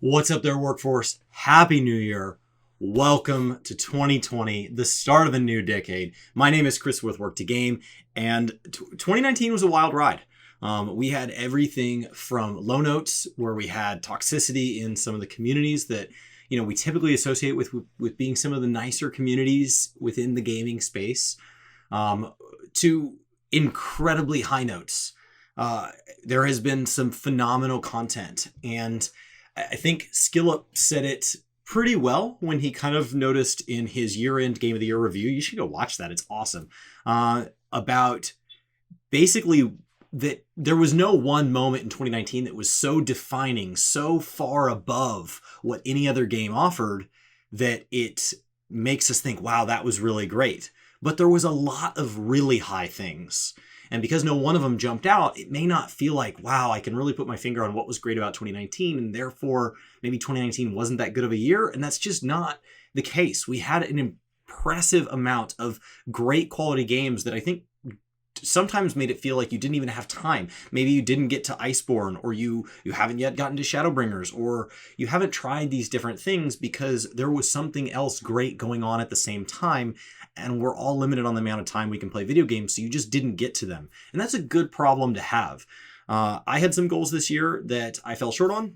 What's up there, workforce? Happy New Year. Welcome to 2020, the start of a new decade. My name is Chris with Work to Game, and 2019 was a wild ride. We had everything from low notes, where we had toxicity in some of the communities that we typically associate with being some of the nicer communities within the gaming space, to incredibly high notes. There has been some phenomenal content, and I think Skillup said it pretty well when he kind of noticed in his year-end Game of the Year review. You should go watch that. It's awesome. About basically that there was no one moment in 2019 that was so defining, so far above what any other game offered, that it makes us think, wow, that was really great. But there was a lot of really high things. And because no one of them jumped out, it may not feel like, wow, I can really put my finger on what was great about 2019, and therefore maybe 2019 wasn't that good of a year. And that's just not the case. We had an impressive amount of great quality games that I think sometimes made it feel like you didn't even have time. Maybe you didn't get to Iceborne, or you haven't yet gotten to Shadowbringers, or you haven't tried these different things because there was something else great going on at the same time. And we're all limited on the amount of time we can play video games, so you just didn't get to them. And that's a good problem to have. I had some goals this year that I fell short on,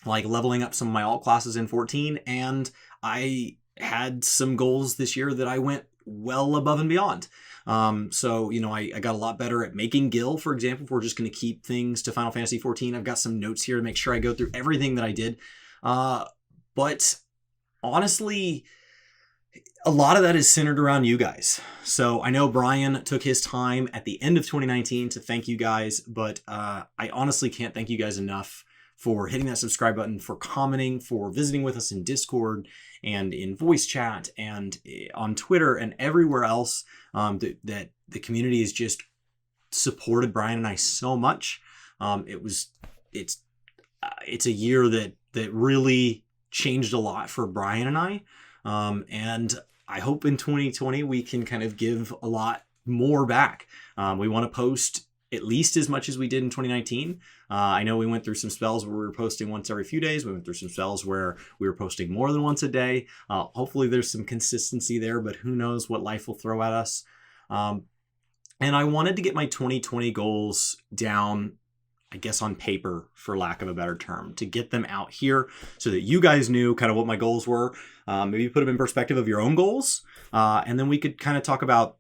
like leveling up some of my alt classes in 14, and I had some goals this year that I went well above and beyond. So I got a lot better at making Gil, for example. If we're just going to keep things to Final Fantasy XIV, I've got some notes here to make sure I go through everything that I did. But honestly, a lot of that is centered around you guys. So I know Brian took his time at the end of 2019 to thank you guys, but I honestly can't thank you guys enough for hitting that subscribe button, for commenting, for visiting with us in Discord and in voice chat and on Twitter and everywhere else. That the community has just supported Brian and I so much. It's a year that really changed a lot for Brian and I. And I hope in 2020 we can kind of give a lot more back. We want to post at least as much as we did in 2019. I know we went through some spells where we were posting once every few days. We went through some spells where we were posting more than once a day. Hopefully there's some consistency there, but who knows what life will throw at us. And I wanted to get my 2020 goals down, I guess, on paper, for lack of a better term, to get them out here so that you guys knew kind of what my goals were. Maybe put them in perspective of your own goals. And then we could kind of talk about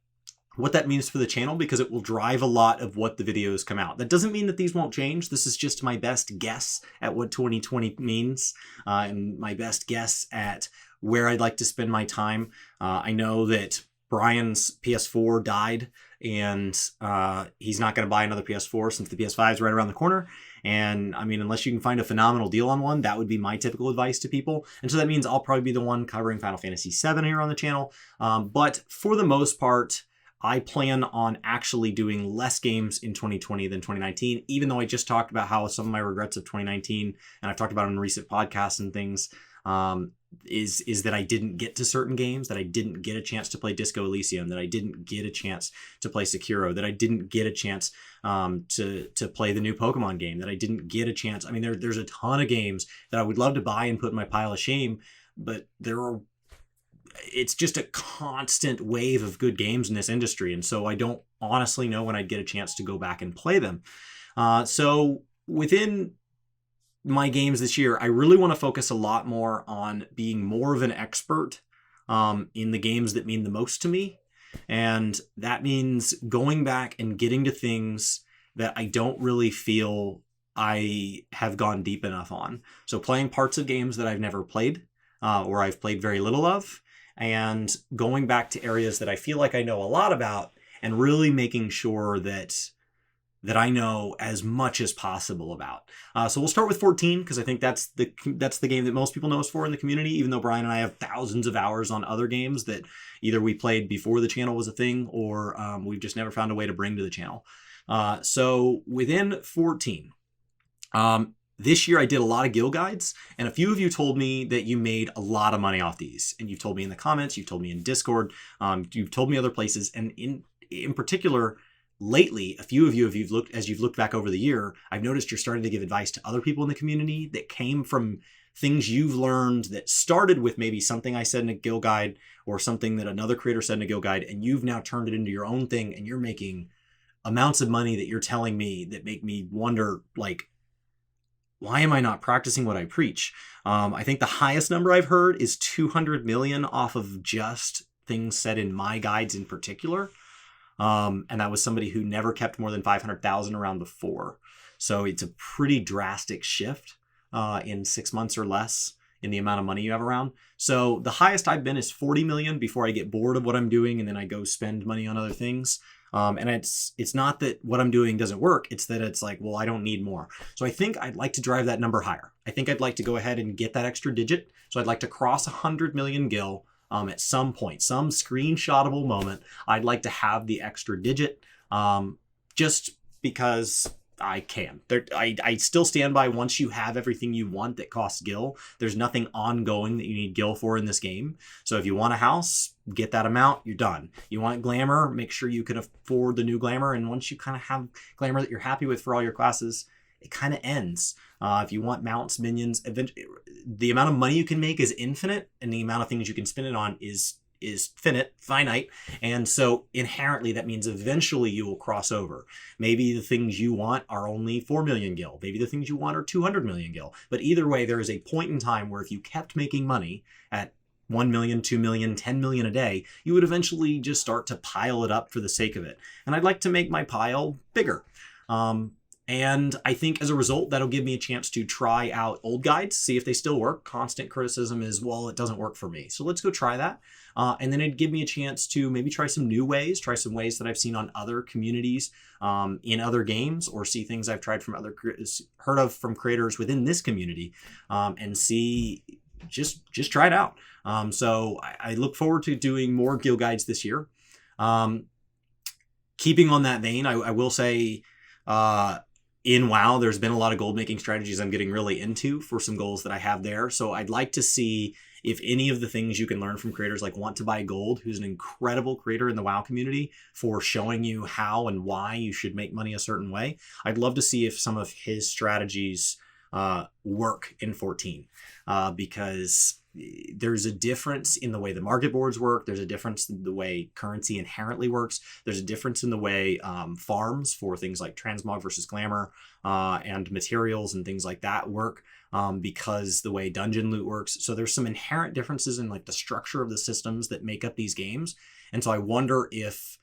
what that means for the channel, because it will drive a lot of what the videos come out. That doesn't mean that these won't change. This is just my best guess at what 2020 means, and my best guess at where I'd like to spend my time. I know that Brian's PS4 died, and he's not going to buy another PS4 since the PS5 is right around the corner. And I mean, unless you can find a phenomenal deal on one, that would be my typical advice to people. And so that means I'll probably be the one covering Final Fantasy VII here on the channel. But for the most part, I plan on actually doing less games in 2020 than 2019, even though I just talked about how some of my regrets of 2019, and I've talked about in recent podcasts and things, is that I didn't get to certain games, that I didn't get a chance to play Disco Elysium, that I didn't get a chance to play Sekiro, that I didn't get a chance to play the new Pokemon game, that I didn't get a chance. I mean, there's a ton of games that I would love to buy and put in my pile of shame, but it's just a constant wave of good games in this industry. And so I don't honestly know when I'd get a chance to go back and play them. So within my games this year, I really want to focus a lot more on being more of an expert in the games that mean the most to me. And that means going back and getting to things that I don't really feel I have gone deep enough on. So playing parts of games that I've never played, or I've played very little of, and going back to areas that I feel like I know a lot about, and really making sure that I know as much as possible about. So we'll start with 14, because I think that's the game that most people know us for in the community, even though Brian and I have thousands of hours on other games that either we played before the channel was a thing, or we've just never found a way to bring to the channel. So within 14, this year I did a lot of guild guides, and a few of you told me that you made a lot of money off these. And you've told me in the comments, you've told me in Discord, you've told me other places, and in particular, lately, a few of you, as you've looked back over the year, I've noticed you're starting to give advice to other people in the community that came from things you've learned that started with maybe something I said in a guild guide or something that another creator said in a guild guide, and you've now turned it into your own thing, and you're making amounts of money that you're telling me that make me wonder, like, why am I not practicing what I preach? I think the highest number I've heard is 200 million off of just things said in my guides in particular. And that was somebody who never kept more than 500,000 around before. So it's a pretty drastic shift in 6 months or less in the amount of money you have around. So the highest I've been is 40 million before I get bored of what I'm doing and then I go spend money on other things. And it's not that what I'm doing doesn't work. It's that it's like, well, I don't need more. So I think I'd like to drive that number higher. I think I'd like to go ahead and get that extra digit. So I'd like to cross 100 million gil at some point, some screenshotable moment. I'd like to have the extra digit just because I can. I still stand by, once you have everything you want that costs gil, there's nothing ongoing that you need gil for in this game. So if you want a house, get that amount, you're done. You want glamour, make sure you can afford the new glamour. And once you kind of have glamour that you're happy with for all your classes, it kind of ends. If you want mounts, minions, the amount of money you can make is infinite, and the amount of things you can spend it on is finite. And so inherently that means eventually you will cross over. Maybe the things you want are only 4 million gil. Maybe the things you want are 200 million gil. But either way, there is a point in time where if you kept making money at 1 million, 2 million, 10 million a day, you would eventually just start to pile it up for the sake of it. And I'd like to make my pile bigger. And I think as a result, that'll give me a chance to try out old guides, see if they still work. Constant criticism is, well, it doesn't work for me. So let's go try that. And then it'd give me a chance to maybe try some new ways, try some ways that I've seen on other communities in other games, or see things I've tried from heard of from creators within this community, and see, just try it out. So I look forward to doing more guild guides this year. Keeping on that vein, I will say, in WoW, there's been a lot of gold making strategies I'm getting really into for some goals that I have there. So I'd like to see if any of the things you can learn from creators like Want to Buy Gold, who's an incredible creator in the WoW community for showing you how and why you should make money a certain way. I'd love to see if some of his strategies work in 14, because there's a difference in the way the market boards work. There's a difference in the way currency inherently works. There's a difference in the way farms for things like transmog versus glamour and materials and things like that work, because the way dungeon loot works. So there's some inherent differences in like the structure of the systems that make up these games. And so I wonder if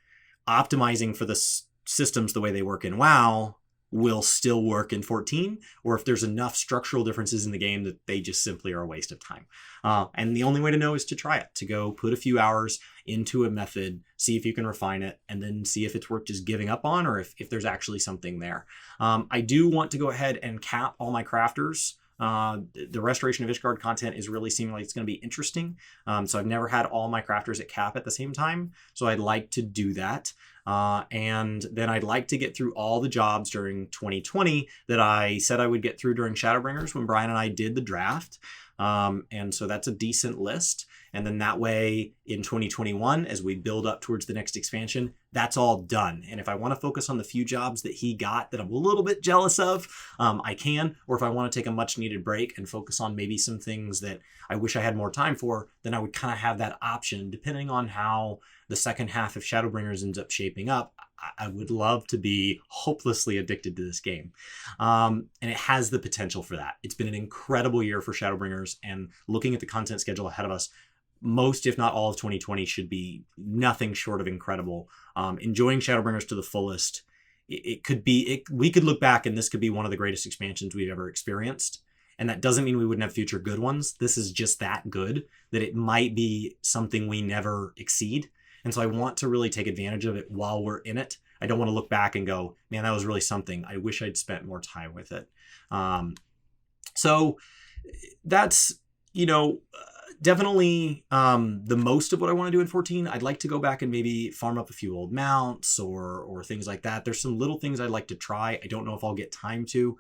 optimizing for the systems the way they work in WoW will still work in 14, or if there's enough structural differences in the game that they just simply are a waste of time. And the only way to know is to try it, to go put a few hours into a method, see if you can refine it, and then see if it's worth just giving up on, or if there's actually something there. I do want to go ahead and cap all my crafters. The Restoration of Ishgard content is really seeming like it's going to be interesting. So I've never had all my crafters at cap at the same time. So I'd like to do that. And then I'd like to get through all the jobs during 2020 that I said I would get through during Shadowbringers when Brian and I did the draft. And so that's a decent list. And then that way in 2021, as we build up towards the next expansion, that's all done. And if I want to focus on the few jobs that he got that I'm a little bit jealous of, I can. Or if I want to take a much needed break and focus on maybe some things that I wish I had more time for, then I would kind of have that option depending on how the second half of Shadowbringers ends up shaping up. I would love to be hopelessly addicted to this game. And it has the potential for that. It's been an incredible year for Shadowbringers, and looking at the content schedule ahead of us, most, if not all of 2020 should be nothing short of incredible. Enjoying Shadowbringers to the fullest. We could look back and this could be one of the greatest expansions we've ever experienced. And that doesn't mean we wouldn't have future good ones. This is just that good that it might be something we never exceed. And so I want to really take advantage of it while we're in it. I don't want to look back and go, man, that was really something. I wish I'd spent more time with it. So that's, definitely the most of what I want to do in 14. I'd like to go back and maybe farm up a few old mounts or things like that. There's some little things I'd like to try. I don't know if I'll get time to.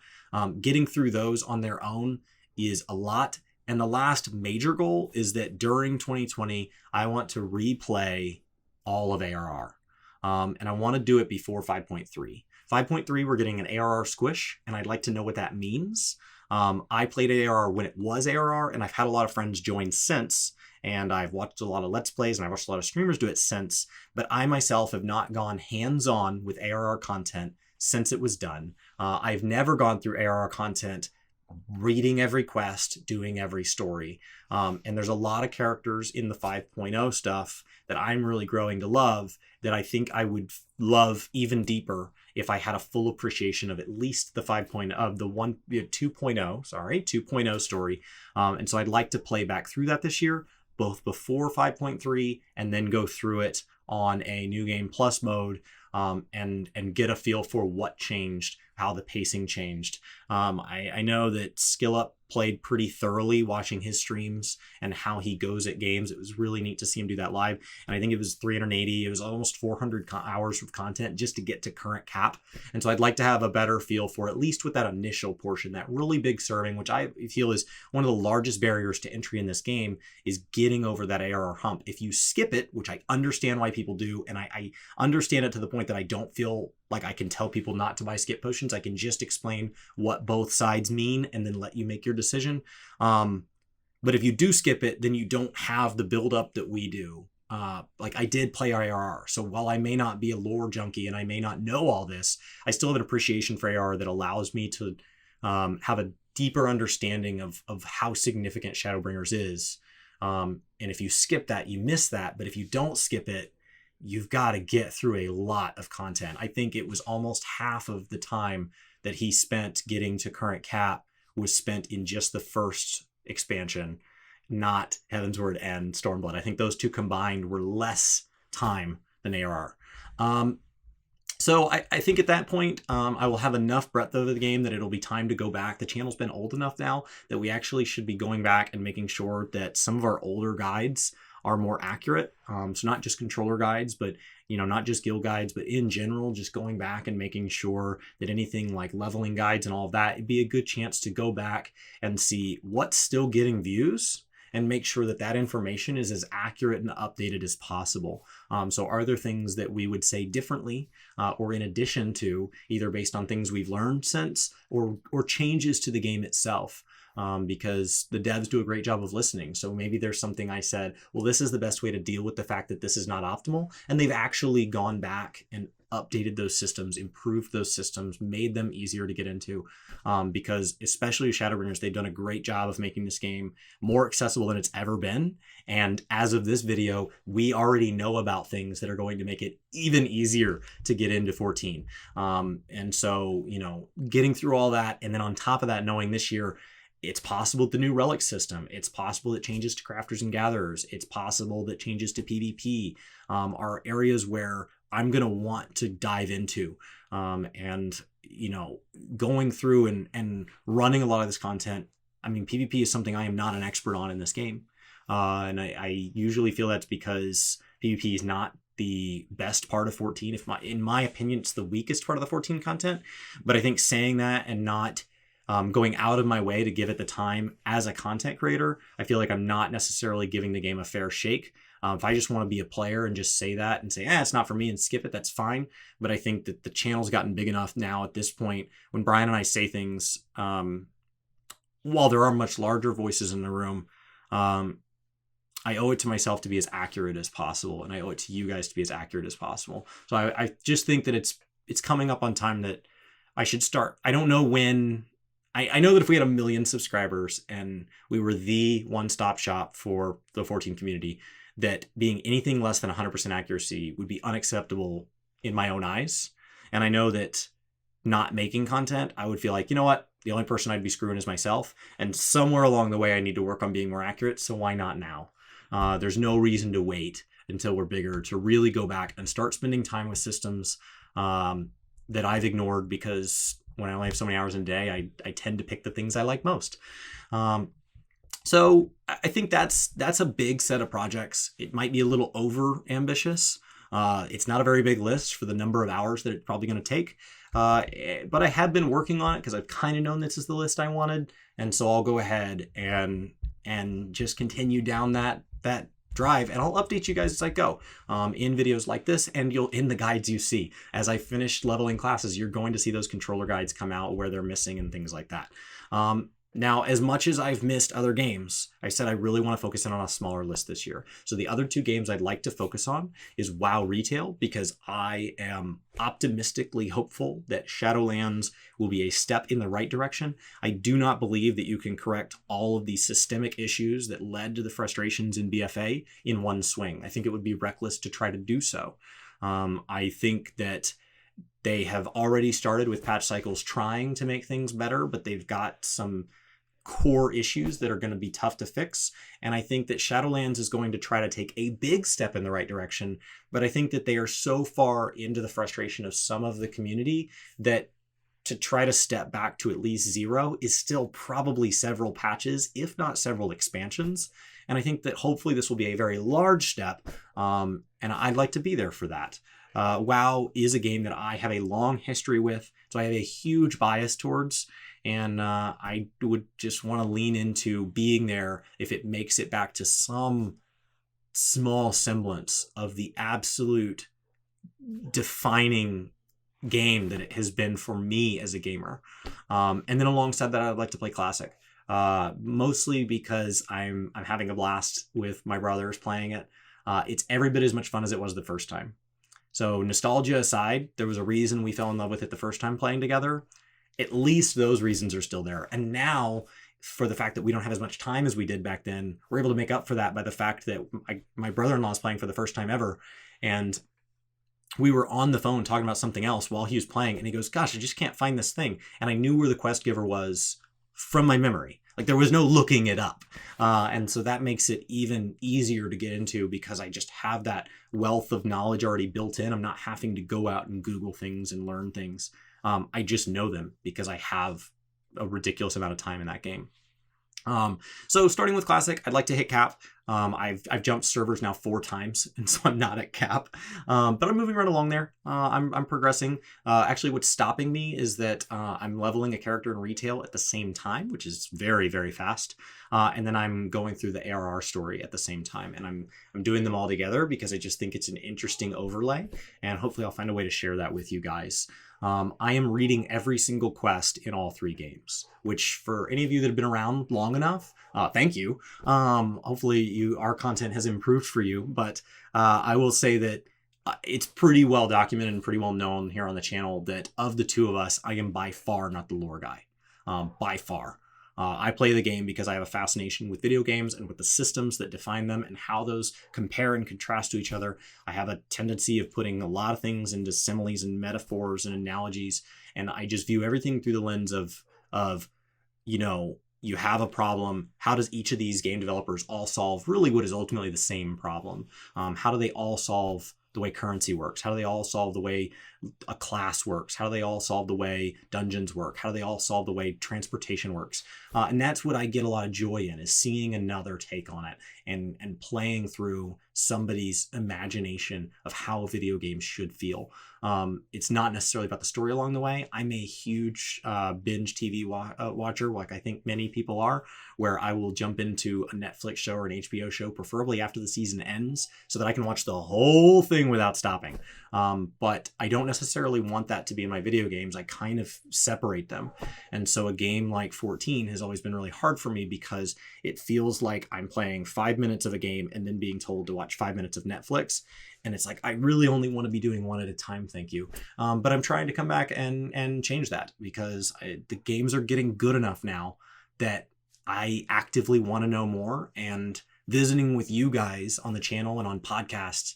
Getting through those on their own is a lot. And the last major goal is that during 2020, I want to replay all of ARR. And I want to do it before 5.3. 5.3, we're getting an ARR squish, and I'd like to know what that means. I played ARR when it was ARR, and I've had a lot of friends join since, and I've watched a lot of Let's Plays, and I've watched a lot of streamers do it since, but I myself have not gone hands-on with ARR content since it was done. I've never gone through ARR content reading every quest, doing every story. And there's a lot of characters in the 5.0 stuff that I'm really growing to love that I think I would love even deeper if I had a full appreciation of at least the 5.0 of the 2.0 story. And so I'd like to play back through that this year, both before 5.3 and then go through it on a new game plus mode, and get a feel for what changed, how the pacing changed. I know that SkillUp played pretty thoroughly watching his streams and how he goes at games. It was really neat to see him do that live. And I think it was 380, it was almost 400 hours of content just to get to current cap. And so I'd like to have a better feel for at least with that initial portion, that really big serving, which I feel is one of the largest barriers to entry in this game, is getting over that ARR hump. If you skip it, which I understand why people do, and I understand it to the point that I don't feel like I can tell people not to buy skip potions. I can just explain what both sides mean and then let you make your decision. But if you do skip it, then you don't have the buildup that we do. Like I did play ARR, so while I may not be a lore junkie and I may not know all this, I still have an appreciation for ARR that allows me to have a deeper understanding of how significant Shadowbringers is. And if you skip that, you miss that. But if you don't skip it, you've got to get through a lot of content. I think it was almost half of the time that he spent getting to current cap was spent in just the first expansion, not Heavensward and Stormblood. I think those two combined were less time than ARR. So I think at that point, I will have enough breadth of the game that it'll be time to go back. The channel's been old enough now that we actually should be going back and making sure that some of our older guides are more accurate. So not just controller guides, but not just guild guides, but in general, just going back and making sure that anything like leveling guides and all of that, it'd be a good chance to go back and see what's still getting views and make sure that that information is as accurate and updated as possible. So are there things that we would say differently or in addition to, either based on things we've learned since or changes to the game itself? Because the devs do a great job of listening. So maybe there's something I said, well, this is the best way to deal with the fact that this is not optimal. And they've actually gone back and updated those systems, improved those systems, made them easier to get into. Because especially with Shadowbringers, they've done a great job of making this game more accessible than it's ever been. And as of this video, we already know about things that are going to make it even easier to get into 14. And so, getting through all that, and then on top of that, knowing this year, it's possible the new relic system, it's possible that changes to crafters and gatherers, it's possible that changes to PvP are areas where I'm going to want to dive into. And, going through and running a lot of this content. I mean, PvP is something I am not an expert on in this game. And I usually feel that's because PvP is not the best part of 14. In my opinion, it's the weakest part of the 14 content. But I think saying that and not going out of my way to give it the time as a content creator, I feel like I'm not necessarily giving the game a fair shake. If I just want to be a player and just say that and say, it's not for me and skip it, that's fine. But I think that the channel's gotten big enough now at this point when Brian and I say things, while there are much larger voices in the room, I owe it to myself to be as accurate as possible. And I owe it to you guys to be as accurate as possible. So I just think that it's coming up on time that I should start. I don't know when. I know that if we had 1 million subscribers and we were the one-stop shop for the 14 community, that being anything less than 100% accuracy would be unacceptable in my own eyes. And I know that not making content, I would feel like, you know what? The only person I'd be screwing is myself. And somewhere along the way, I need to work on being more accurate. So why not now? There's no reason to wait until we're bigger to really go back and start spending time with systems that I've ignored because when I only have so many hours in a day, I tend to pick the things I like most. So I think that's a big set of projects. It might be a little over ambitious. It's not a very big list for the number of hours that it's probably going to take. But I have been working on it because I've kind of known this is the list I wanted. And so I'll go ahead and just continue down that drive, and I'll update you guys as I go in videos like this, and you'll in the guides you see. As I finish leveling classes, you're going to see those controller guides come out where they're missing and things like that. Now, as much as I've missed other games, I said I really want to focus in on a smaller list this year. So the other 2 games I'd like to focus on is WoW Retail, because I am optimistically hopeful that Shadowlands will be a step in the right direction. I do not believe that you can correct all of the systemic issues that led to the frustrations in BFA in one swing. I think it would be reckless to try to do so. I think that they have already started with patch cycles trying to make things better, but they've got some core issues that are going to be tough to fix. And I think that Shadowlands is going to try to take a big step in the right direction, but I think that they are so far into the frustration of some of the community that to try to step back to at least 0 is still probably several patches, if not several expansions. And I think that hopefully this will be a very large step, and I'd like to be there for that. WoW is a game that I have a long history with, so I have a huge bias towards, and I would just want to lean into being there if it makes it back to some small semblance of the absolute defining game that it has been for me as a gamer. And then alongside that, I'd like to play Classic, mostly because I'm having a blast with my brothers playing it. It's every bit as much fun as it was the first time. So nostalgia aside, there was a reason we fell in love with it the first time playing together. At least those reasons are still there. And now, for the fact that we don't have as much time as we did back then, we're able to make up for that by the fact that my brother-in-law is playing for the first time ever. And we were on the phone talking about something else while he was playing. And he goes, gosh, I just can't find this thing. And I knew where the quest giver was from my memory. Like, there was no looking it up. And so that makes it even easier to get into because I just have that wealth of knowledge already built in. I'm not having to go out and Google things and learn things. I just know them because I have a ridiculous amount of time in that game. So starting with Classic, I'd like to hit cap. I've jumped servers now 4 times, and so I'm not at cap. But I'm moving right along there. I'm progressing. Actually, what's stopping me is that I'm leveling a character in retail at the same time, which is very, very fast. And then I'm going through the ARR story at the same time, and I'm doing them all together because I just think it's an interesting overlay, and hopefully I'll find a way to share that with you guys. I am reading every single quest in all 3 games, which for any of you that have been around long enough, thank you. Hopefully our content has improved for you, but I will say that it's pretty well documented and pretty well known here on the channel that of the 2 of us, I am by far not the lore guy, by far. I play the game because I have a fascination with video games and with the systems that define them and how those compare and contrast to each other. I have a tendency of putting a lot of things into similes and metaphors and analogies, and I just view everything through the lens of you have a problem. How does each of these game developers all solve really what is ultimately the same problem? How do they all solve the way currency works? How do they all solve the way a class works? How do they all solve the way dungeons work? How do they all solve the way transportation works? And that's what I get a lot of joy in, is seeing another take on it and playing through somebody's imagination of how a video game should feel. It's not necessarily about the story along the way. I'm a huge binge TV watcher, like I think many people are, where I will jump into a Netflix show or an HBO show, preferably after the season ends, so that I can watch the whole thing without stopping. But I don't necessarily want that to be in my video games. I kind of separate them. And so a game like 14 has always been really hard for me because it feels like I'm playing 5 minutes of a game and then being told to watch 5 minutes of Netflix. And it's like, I really only want to be doing one at a time, thank you. But I'm trying to come back and change that because the games are getting good enough now that I actively want to know more, and visiting with you guys on the channel and on podcasts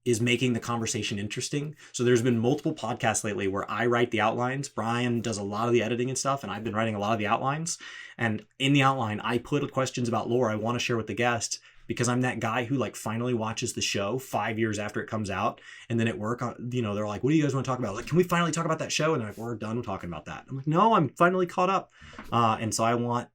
is making the conversation interesting. So there's been multiple podcasts lately where I write the outlines. Brian does a lot of the editing and stuff, and I've been writing a lot of the outlines. And in the outline, I put questions about lore I want to share with the guest, because I'm that guy who finally watches the show 5 years after it comes out. And then at work, they're like, what do you guys want to talk about? Like, can we finally talk about that show? And they're like, we're done talking about that. I'm like, no, I'm finally caught up. And so I want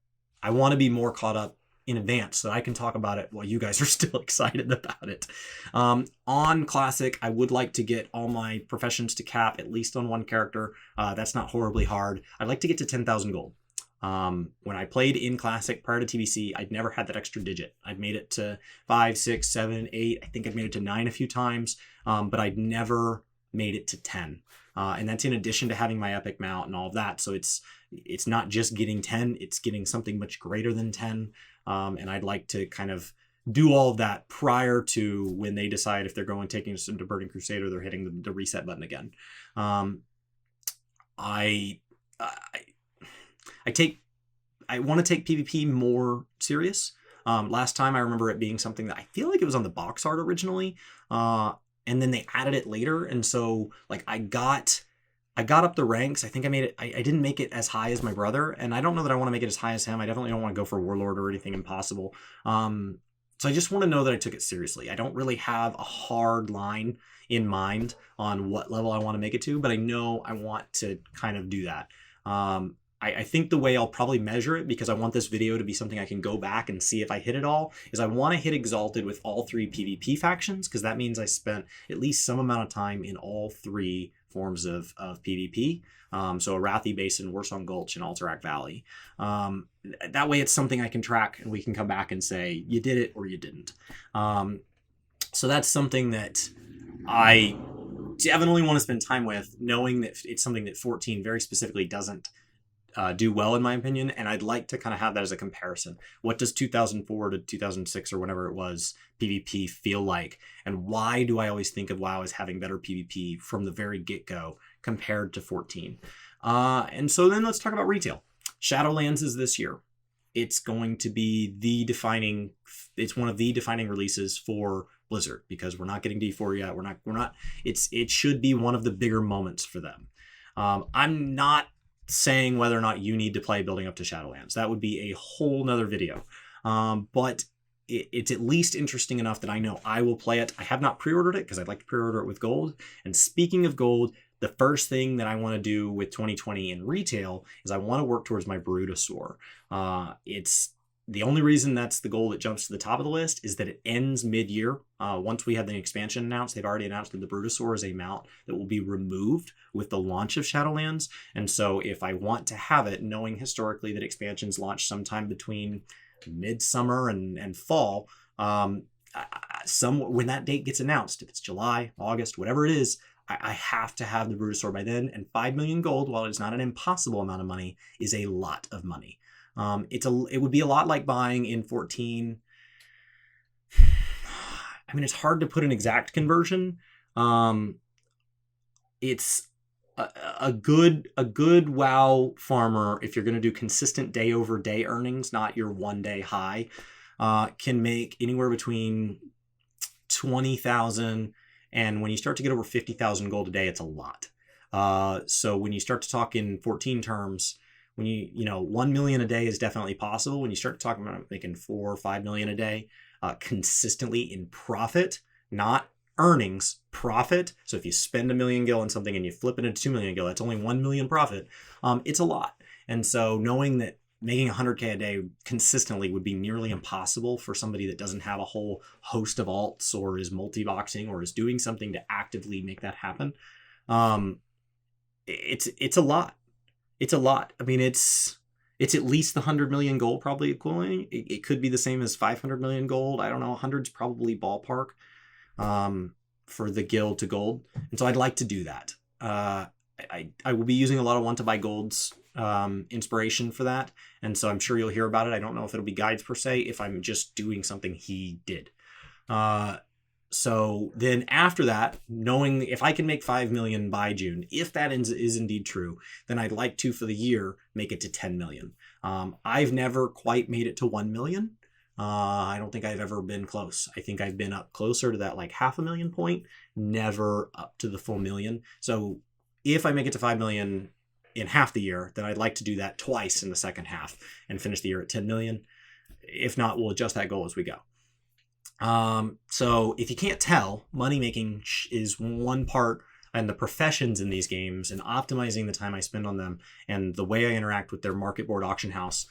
to be more caught up in advance so I can talk about it while you guys are still excited about it. On Classic, I would like to get all my professions to cap, at least on one character. That's not horribly hard. I'd like to get to 10,000 gold. When I played in Classic prior to TBC, I'd never had that extra digit. I'd made it to 5, 6, 7, 8. I think I'd made it to 9 a few times, but I'd never made it to 10. And that's in addition to having my epic mount and all of that. So it's not just getting 10, it's getting something much greater than 10. And I'd like to kind of do all of that prior to when they decide if they're going taking us into Burning Crusade or they're hitting the reset button again. I want to take PvP more serious. Last time I remember it being something that I feel like it was on the box art originally, and then they added it later. And so like I got up the ranks. I think I made it. I didn't make it as high as my brother, and I don't know that I want to make it as high as him. I definitely don't want to go for Warlord or anything impossible. So I just want to know that I took it seriously. I don't really have a hard line in mind on what level I want to make it to, but I know I want to kind of do that. I think the way I'll probably measure it, because I want this video to be something I can go back and see if I hit it all, is I want to hit Exalted with all 3 PvP factions, because that means I spent at least some amount of time in all 3 forms of PvP. So Arathi Basin, Warsong Gulch, and Alterac Valley. That way it's something I can track and we can come back and say, you did it or you didn't. So that's something that I definitely want to spend time with, knowing that it's something that 14 very specifically doesn't do well, in my opinion, and I'd like to kind of have that as a comparison. What does 2004 to 2006 or whenever it was PvP feel like, and why do I always think of WoW as having better PvP from the very get-go compared to 14? And so then let's talk about retail. Shadowlands is this year. It's going to be it's one of the defining releases for Blizzard, because we're not getting D4 yet. It should be one of the bigger moments for them. I'm not saying whether or not you need to play building up to Shadowlands. That would be a whole nother video. But it's at least interesting enough that I know I will play it. I have not pre-ordered it because I'd like to pre-order it with gold. And speaking of gold, the first thing that I want to do with 2020 in retail is I want to work towards my Brutosaur. It's the only reason that's the goal that jumps to the top of the list is that it ends mid-year. Once we have the expansion announced, they've already announced that the Brutosaur is a mount that will be removed with the launch of Shadowlands. And so if I want to have it, knowing historically that expansions launch sometime between midsummer and fall, when that date gets announced, if it's July, August, whatever it is, I have to have the Brutosaur by then. And 5 million gold, while it's not an impossible amount of money, is a lot of money. It would be a lot like buying in 14. I mean, it's hard to put an exact conversion. It's a good WoW farmer, if you're going to do consistent day over day earnings, not your 1 day high, can make anywhere between 20,000 and when you start to get over 50,000 gold a day, it's a lot. So when you start to talk in 14 terms, when you 1 million a day is definitely possible. When you start talking about making 4 or 5 million a day, consistently in profit, not earnings, profit. So if you spend 1 million gil on something and you flip it into 2 million gil, that's only 1 million profit. It's a lot. And so knowing that making 100K a day consistently would be nearly impossible for somebody that doesn't have a whole host of alts or is multi-boxing or is doing something to actively make that happen, it's a lot. It's a lot. I mean, it's at least the 100 million gold probably equivalent. It could be the same as 500 million gold. I don't know. 100's probably ballpark for the guild to gold. And so I'd like to do that. I will be using a lot of want to buy golds inspiration for that. And so I'm sure you'll hear about it. I don't know if it'll be guides per se, if I'm just doing something he did. So then after that, knowing if I can make 5 million by June, if that is indeed true, then I'd like to, for the year, make it to 10 million. I've never quite made it to 1 million. I don't think I've ever been close. I think I've been up closer to that like 500,000 point, never up to the full million. So if I make it to 5 million in half the year, then I'd like to do that twice in the second half and finish the year at 10 million. If not, we'll adjust that goal as we go. So if you can't tell, money making is one part, and the professions in these games and optimizing the time I spend on them and the way I interact with their market board auction house,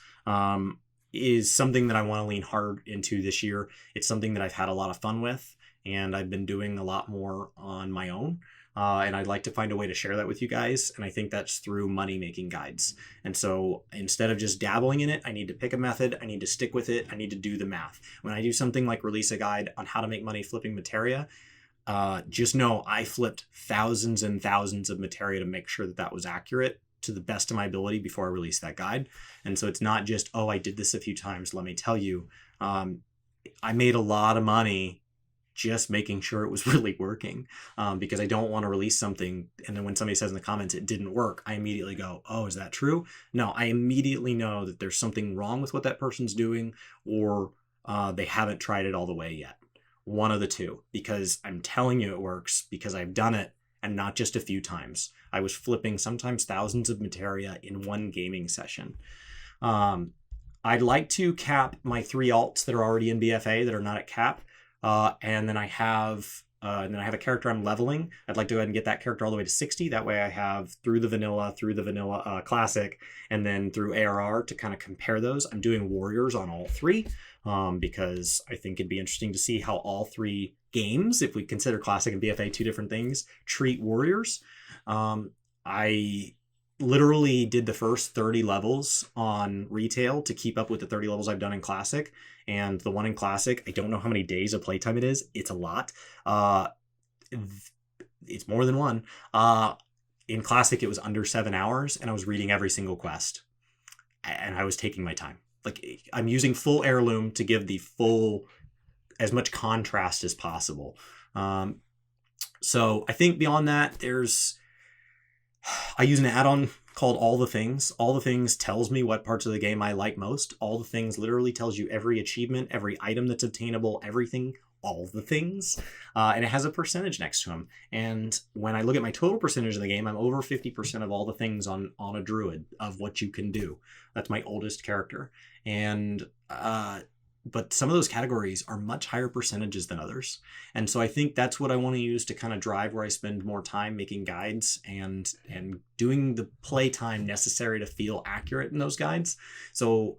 is something that I want to lean hard into this year. It's something that I've had a lot of fun with, and I've been doing a lot more on my own. and I'd like to find a way to share that with you guys. And I think that's through money making guides. And so instead of just dabbling in it, I need to pick a method. I need to stick with it. I need to do the math. When I do something like release a guide on how to make money flipping materia, just know I flipped thousands and thousands of materia to make sure that that was accurate to the best of my ability before I released that guide. And so it's not just, oh, I did this a few times. Let me tell you, I made a lot of money just making sure it was really working, because I don't want to release something and then when somebody says in the comments it didn't work, I immediately go, oh, is that true? No, I immediately know that there's something wrong with what that person's doing, or they haven't tried it all the way yet. One of the two, because I'm telling you it works, because I've done it, and not just a few times. I was flipping sometimes thousands of materia in one gaming session. I'd like to cap my 3 alts that are already in BFA that are not at cap. And then I have a character I'm leveling. I'd like to go ahead and get that character all the way to 60. That way I have through the vanilla classic, and then through ARR to kind of compare those. I'm doing warriors on all 3, because I think it'd be interesting to see how all 3 games, if we consider classic and BFA 2 different things, treat warriors. I literally did the first 30 levels on retail to keep up with the 30 levels I've done in classic. And the one in classic, I don't know how many days of playtime it is. It's a lot. It's more than one. In classic, it was under 7 hours, and I was reading every single quest, and I was taking my time. Like, I'm using full heirloom to give the full, as much contrast as possible. So I think beyond that, I use an add-on called All the Things. All the Things tells me what parts of the game I like most. All the Things literally tells you every achievement, every item that's obtainable, everything, all the things. And it has a percentage next to them. And when I look at my total percentage of the game, I'm over 50% of all the things on a druid of what you can do. That's my oldest character. And but some of those categories are much higher percentages than others. And so I think that's what I want to use to kind of drive where I spend more time making guides and doing the play time necessary to feel accurate in those guides. So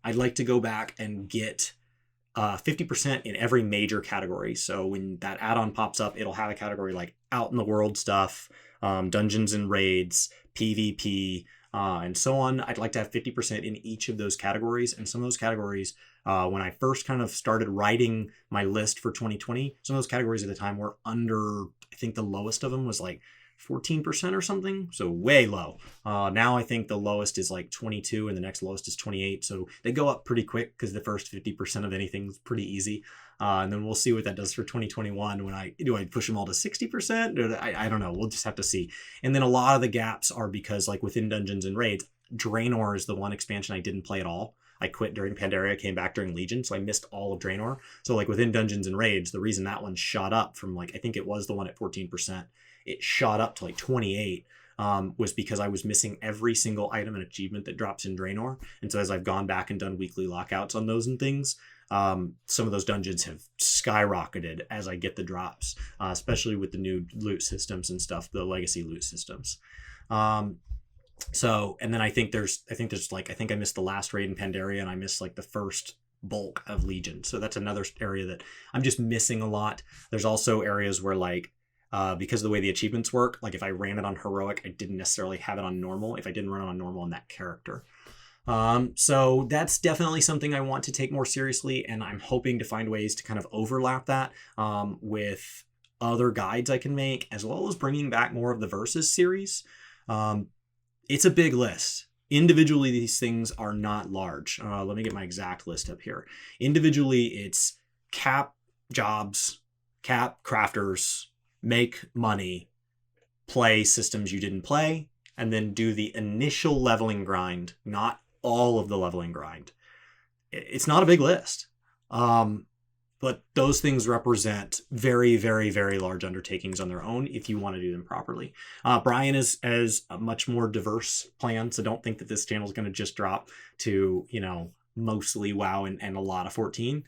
I'd like to go back and get 50% in every major category. So when that add-on pops up, it'll have a category like out in the world stuff, dungeons and raids, PvP, and so on. I'd like to have 50% in each of those categories. And some of those categories, when I first kind of started writing my list for 2020, some of those categories at the time were under, I think the lowest of them was like 14% or something. So way low. Now I think the lowest is like 22 and the next lowest is 28. So they go up pretty quick because the first 50% of anything is pretty easy. And then we'll see what that does for 2021 when I push them all to 60%? Or I don't know. We'll just have to see. And then a lot of the gaps are because like within Dungeons and Raids, Draenor is the one expansion I didn't play at all. I quit during Pandaria, came back during Legion, so I missed all of Draenor. So like within Dungeons and Raids, the reason that one shot up from like, I think it was the one at 14%, it shot up to like 28, was because I was missing every single item and achievement that drops in Draenor. And so as I've gone back and done weekly lockouts on those and things, some of those dungeons have skyrocketed as I get the drops, especially with the new loot systems and stuff, the legacy loot systems. So, and then I think I missed the last raid in Pandaria and I missed like the first bulk of Legion. So that's another area that I'm just missing a lot. There's also areas where like, because of the way the achievements work, like if I ran it on heroic, I didn't necessarily have it on normal if I didn't run it on normal on that character. So that's definitely something I want to take more seriously, and I'm hoping to find ways to kind of overlap that with other guides I can make, as well as bringing back more of the Versus series. It's a big list. Individually, these things are not large. Let me get my exact list up here. Individually, it's cap jobs, cap crafters, make money, play systems you didn't play, and then do the initial leveling grind, not all of the leveling grind. It's not a big list. But those things represent very, very, very large undertakings on their own if you want to do them properly. Brian has a much more diverse plan, so don't think that this channel is going to just drop to, mostly WoW and a lot of 14.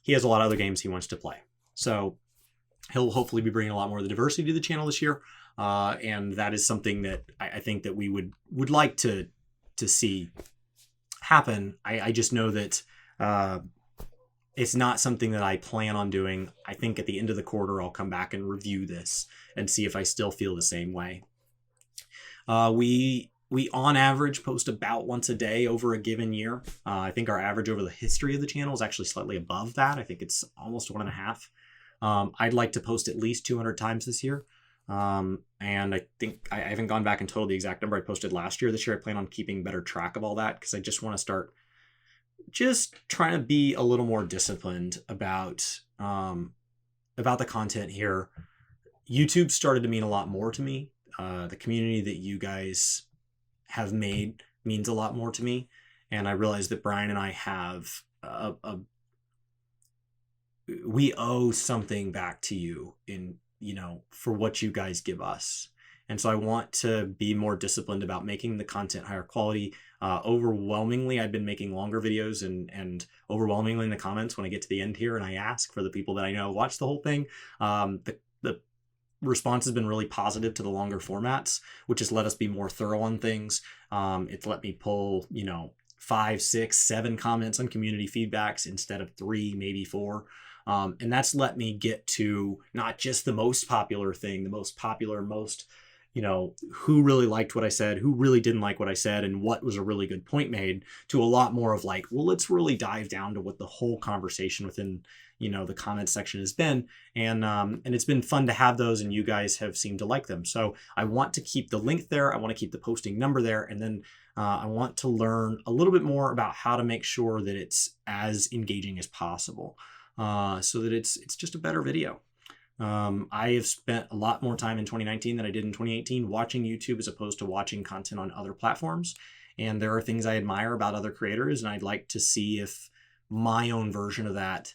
He has a lot of other games he wants to play. So he'll hopefully be bringing a lot more of the diversity to the channel this year. And that is something that I think that we would like to see happen. I just know that it's not something that I plan on doing. I think at the end of the quarter, I'll come back and review this and see if I still feel the same way. We on average post about once a day over a given year. I think our average over the history of the channel is actually slightly above that. I think it's almost 1.5. I'd like to post at least 200 times this year. And I think I haven't gone back and totaled the exact number I posted last year. This year I plan on keeping better track of all that because I just want to start just trying to be a little more disciplined about the content here. YouTube started to mean a lot more to me. The community that you guys have made means a lot more to me. And I realized that Brian and I have we owe something back to you in, for what you guys give us. And so I want to be more disciplined about making the content higher quality. Overwhelmingly, I've been making longer videos and overwhelmingly in the comments when I get to the end here and I ask for the people that I know watch the whole thing, the response has been really positive to the longer formats, which has let us be more thorough on things. It's let me pull, 5, 6, 7 comments on community feedbacks instead of 3, maybe 4. And that's let me get to not just the most popular thing, the most popular, who really liked what I said, who really didn't like what I said, and what was a really good point made, to a lot more of like, well, let's really dive down to what the whole conversation within, the comment section has been. And it's been fun to have those, and you guys have seemed to like them. So I want to keep the link there. I want to keep the posting number there. And then I want to learn a little bit more about how to make sure that it's as engaging as possible, so that it's just a better video. I have spent a lot more time in 2019 than I did in 2018 watching YouTube as opposed to watching content on other platforms. And there are things I admire about other creators, and I'd like to see if my own version of that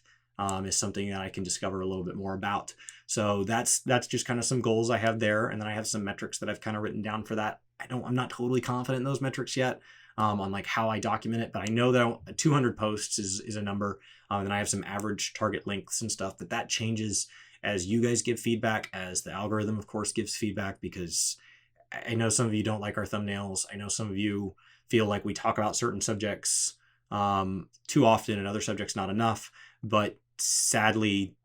is something that I can discover a little bit more about. So that's just kind of some goals I have there. And then I have some metrics that I've kind of written down for that. I'm not totally confident in those metrics yet, on like how I document it, but I know that 200 posts is a number. And I have some average target lengths and stuff, but that changes as you guys give feedback, as the algorithm, of course, gives feedback, because I know some of you don't like our thumbnails. I know some of you feel like we talk about certain subjects too often and other subjects not enough. But sadly,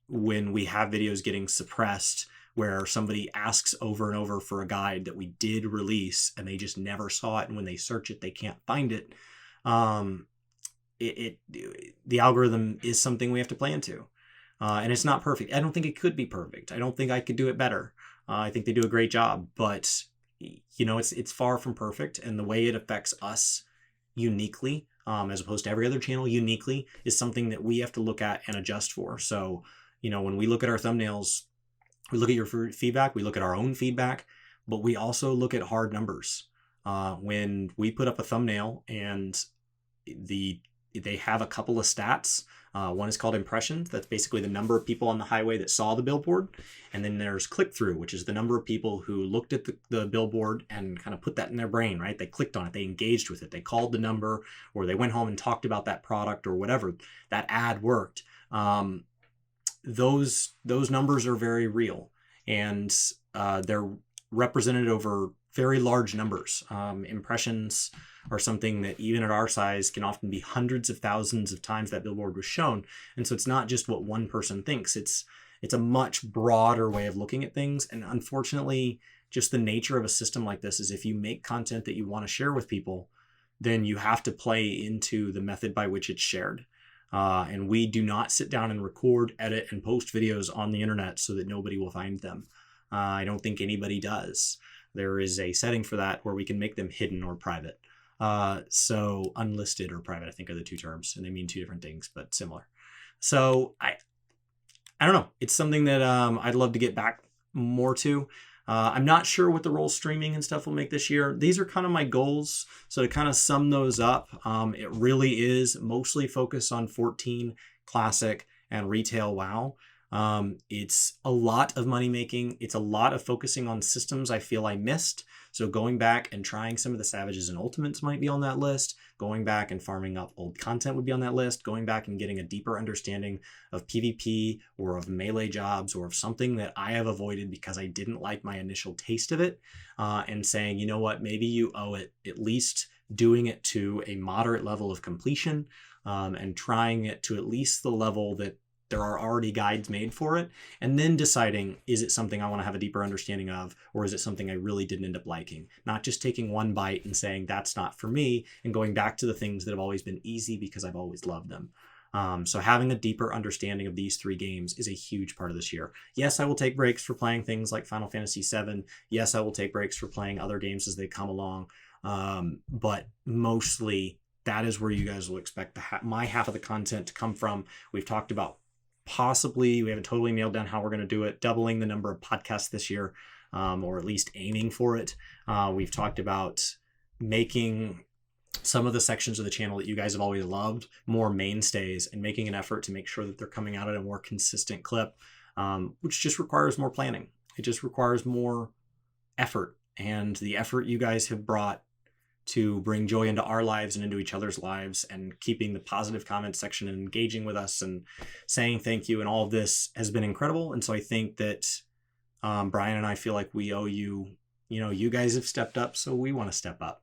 when we have videos getting suppressed where somebody asks over and over for a guide that we did release and they just never saw it, and when they search it, they can't find it, the algorithm is something we have to play into. And it's not perfect. I don't think it could be perfect. I don't think I could do it better. I think they do a great job, but it's far from perfect. And the way it affects us uniquely, as opposed to every other channel uniquely, is something that we have to look at and adjust for. So, when we look at our thumbnails, we look at your feedback, we look at our own feedback, but we also look at hard numbers. When we put up a thumbnail and they have a couple of stats. One is called impressions. That's basically the number of people on the highway that saw the billboard. And then there's click-through, which is the number of people who looked at the billboard and kind of put that in their brain, right? They clicked on it, they engaged with it, they called the number, or they went home and talked about that product or whatever. That ad worked. Those numbers are very real, and they're represented over very large numbers. Impressions are something that even at our size can often be hundreds of thousands of times that billboard was shown. And so it's not just what one person thinks. It's a much broader way of looking at things. And unfortunately, just the nature of a system like this is if you make content that you want to share with people, then you have to play into the method by which it's shared. And we do not sit down and record, edit, and post videos on the internet so that nobody will find them. I don't think anybody does. There is a setting for that where we can make them hidden or private. So unlisted or private, I think, are the two terms, and they mean two different things, but similar. So I don't know. It's something that I'd love to get back more to. I'm not sure what the role streaming and stuff will make this year. These are kind of my goals. So to kind of sum those up, it really is mostly focused on 14 Classic and Retail WoW. It's a lot of money making. It's a lot of focusing on systems I feel I missed. So going back and trying some of the Savages and Ultimates might be on that list. Going back and farming up old content would be on that list. Going back and getting a deeper understanding of PvP or of melee jobs or of something that I have avoided because I didn't like my initial taste of it. And saying, you know what, maybe you owe it at least doing it to a moderate level of completion, and trying it to at least the level that there are already guides made for it, and then deciding, is it something I want to have a deeper understanding of, or is it something I really didn't end up liking? Not just taking one bite and saying that's not for me, and going back to the things that have always been easy because I've always loved them. So having a deeper understanding of these 3 games is a huge part of this year. Yes, I will take breaks for playing things like Final Fantasy VII. Yes, I will take breaks for playing other games as they come along. But mostly that is where you guys will expect my half of the content to come from. We've talked about possibly, we haven't totally nailed down how we're going to do it, doubling the number of podcasts this year, or at least aiming for it. We've talked about making some of the sections of the channel that you guys have always loved more mainstays, and making an effort to make sure that they're coming out at a more consistent clip, which just requires more planning. It just requires more effort, and the effort you guys have brought to bring joy into our lives and into each other's lives, and keeping the positive comment section and engaging with us and saying thank you and all of this has been incredible. And so I think that Brian and I feel like we owe you, you guys have stepped up, so we want to step up.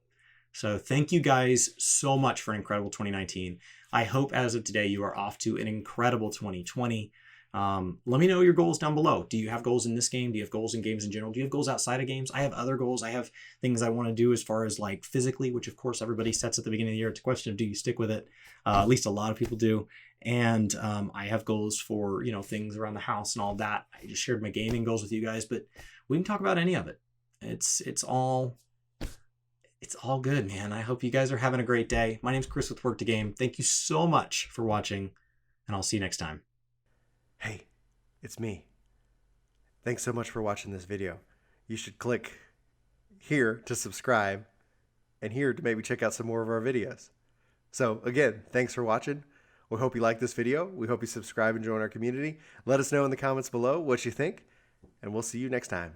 So thank you guys so much for an incredible 2019. I hope as of today you are off to an incredible 2020. Let me know your goals down below. Do you have goals in this game? Do you have goals in games in general? Do you have goals outside of games? I have other goals. I have things I want to do as far as like physically, which of course everybody sets at the beginning of the year. It's a question of, do you stick with it? At least a lot of people do. And I have goals for, things around the house and all that. I just shared my gaming goals with you guys, but we can talk about any of it. It's all good, man. I hope you guys are having a great day. My name's Chris with Work2Game. Thank you so much for watching, and I'll see you next time. Hey, it's me. Thanks so much for watching this video. You should click here to subscribe, and here to maybe check out some more of our videos. So again, thanks for watching. We hope you like this video. We hope you subscribe and join our community. Let us know in the comments below what you think, and we'll see you next time.